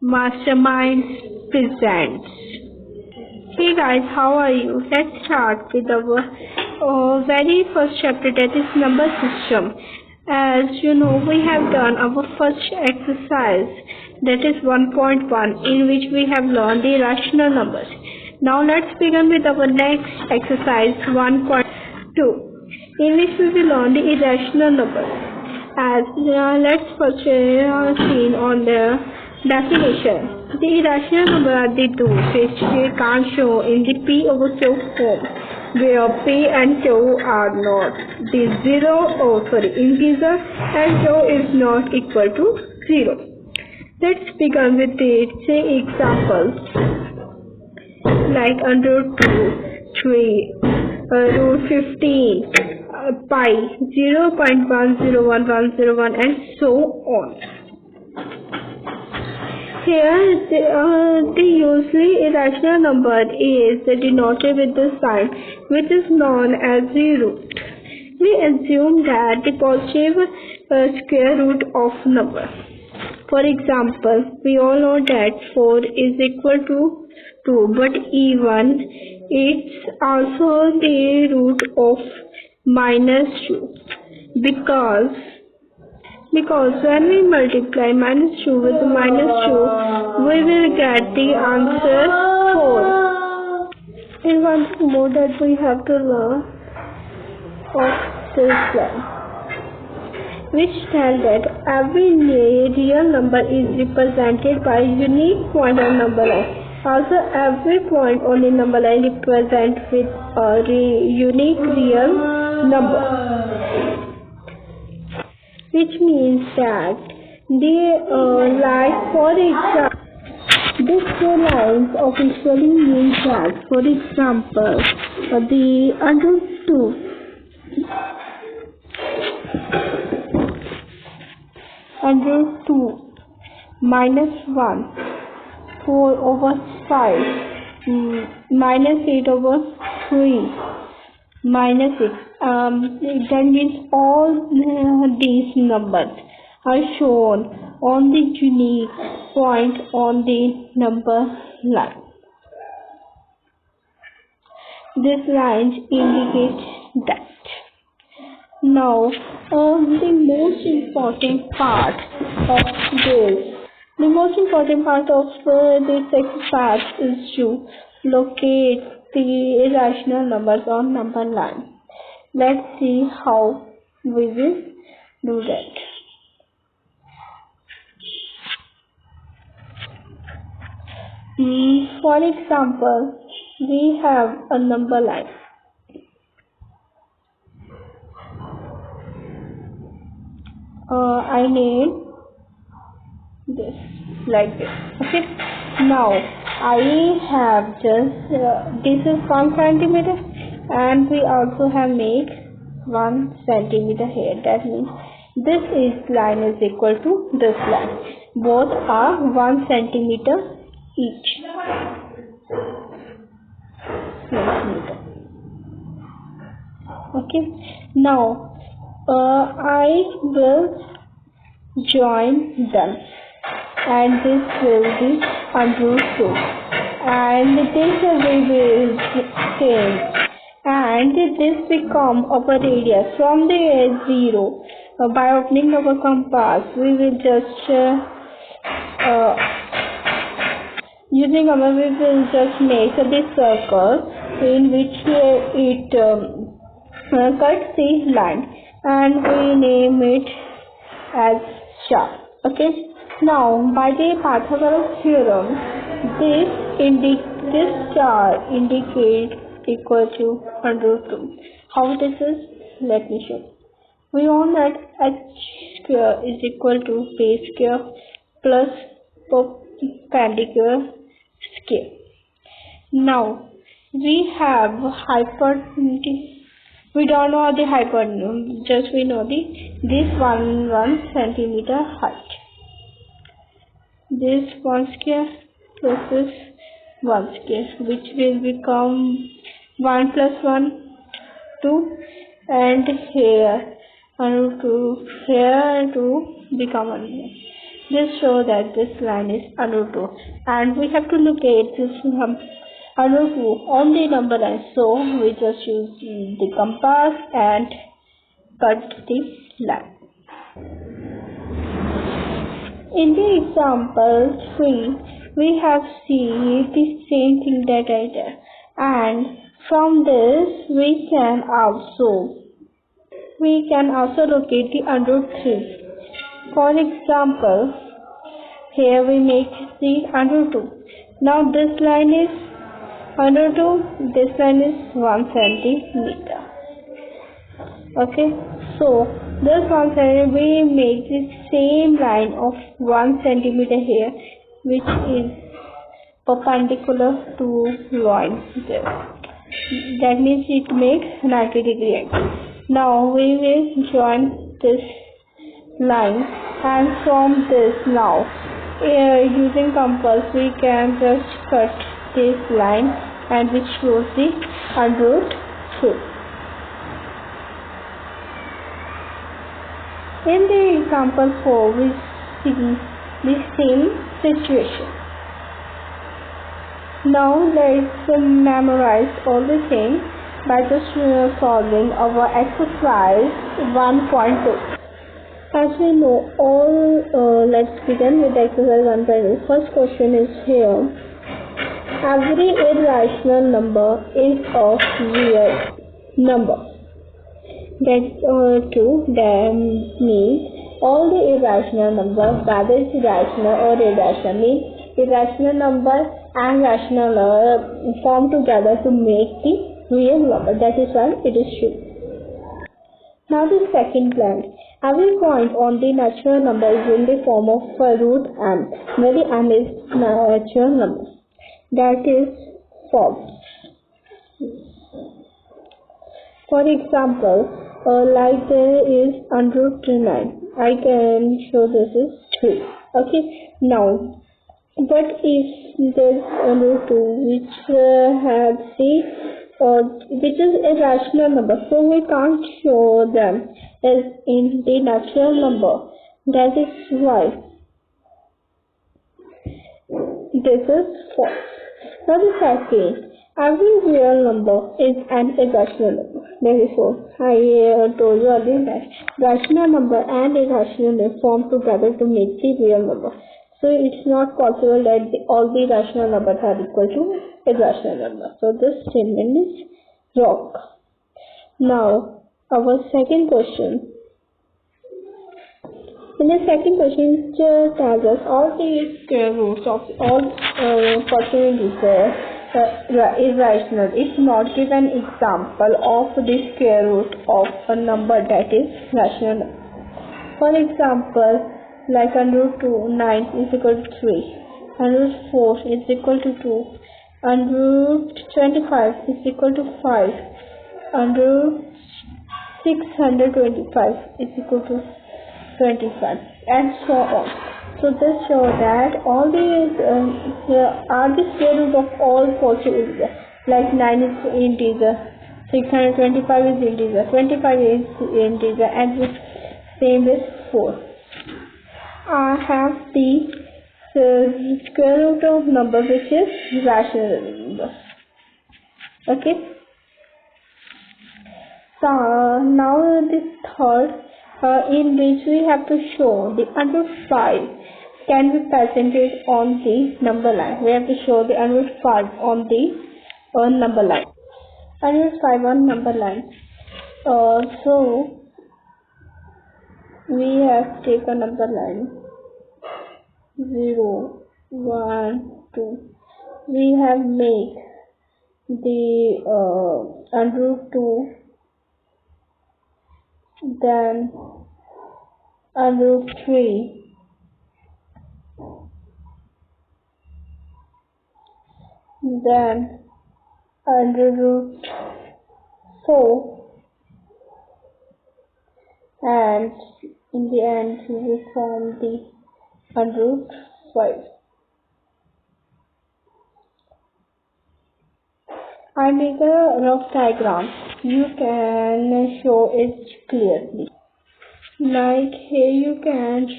Mastermind presents. Hey guys, how are you? Let's start with our very first chapter, that is number system. As you know, we have done our first exercise, that is 1.1, in which we have learned the rational numbers. Now let's begin with our next exercise 1.2, in which we will learn the irrational numbers. Let's first see on the definition. The irrational numbers are the those which we can't show in the P over Q form, where P and Q are not the integer, and Q is not equal to 0. Let's begin with the examples like under 2, 3, root 15, pi, 0.101101, and so on. Here, the usually irrational number is denoted with the sign which is known as the root. We assume that the positive square root of number. For example, we all know that 4 is equal to 2, but even it's also the root of minus 2 because when we multiply minus 2 with minus 2, we will get the answer 4. And one thing more that we have to learn of this line, which tells that every real number is represented by a unique point on number line. Also, every point on the number line represents with a unique real number, which means that for example, these two lines officially mean that, for example, the under 2 minus 1, 4 over 5, minus 8 over 3, minus 6. That means all these numbers are shown on the unique point on the number line. This line indicates that. Now, the most important part of this exercise is to locate the irrational numbers on number line. Let's see how we will do that. For example, we have a number line. I name this like this. Okay. Now I have just this is 1 centimeter, and we also have made 1 centimeter here. That means this line is equal to this line. Both are 1 centimeter each. Okay. Now I will join them, and this will be under 2, and this will be change, and this become our radius from the 0. By opening our compass, we will just we will just make this circle in which it cuts the line, and we name it as star. Okay. Now, by the Pythagoras theorem, this star indicates equal to under 2. How this is? Let me show. We know that h square is equal to base square plus perpendicular square. Now, we have hypotenuse. We don't know the hypotenuse, just we know this 1 centimeter height. This 1 square plus this 1 square, which will become 1 plus 1, 2, and here to become 1. This shows that this line is under 2, and we have to locate this under 2 on the number line. So we just use the compass and cut the line. In the example 3, we have seen the same thing that I did, and from this we can also locate the under 3. For example, here we make the under 2. Now this line is under 2, this line is 1 centimeter. Okay, so this 1 centimeter, we make the same line of 1 centimeter here, which is perpendicular to line this. That means it makes 90-degree angle. Now we will join this line, and from this now using compass we can just cut this line, and which shows the under 2. In the example 4, we see the same situation. Now let's memorize all the things by just solving our exercise 1.2. As we know all, let's begin with exercise 1.2. First question is here. Every irrational number is a real number. That's true. That means all the irrational numbers, whether it's rational or irrational, means irrational number and rational number form together to make the real number. That is why it is true. Now the second blank. Every point on the natural number is in the form of root m, where the m is natural number. That is false. For example, like there is under root 9. I can show this is 3. Okay. Now, what if there is under root 2, which has which is a rational number, so we can't show them as in the natural number. That is why this is false. Now the second, every real number is an irrational number. That is false. I told you earlier that rational number and irrational number form together to make the real number. So it's not possible that all the rational numbers are equal to irrational number. So this statement is wrong. Now our second question. In the second question, it tells us all the square roots of all possibilities is rational. It's not given example of the square root of a number that is rational. For example, like under root 2, 9 is equal to 3, under root 4 is equal to 2, under root 25 is equal to 5, under root 625 is equal to 25, and so on. So this shows that all these are the square root of all possible. Like 9 is integer, 625 is integer, 25 is integer, and the same is 4. I have the square root of number which is rational number. Okay. So now this third, in which we have to show the under 5 can be presented on the number line. We have to show the under 5 on the number line. Under 5 on number line. So we have taken number line 0, 1, 2. We have made the under root 2, then under root 3, then under root 4, and in the end we will form the under root 5. I make a rough diagram. You can show it clearly. Like here you can show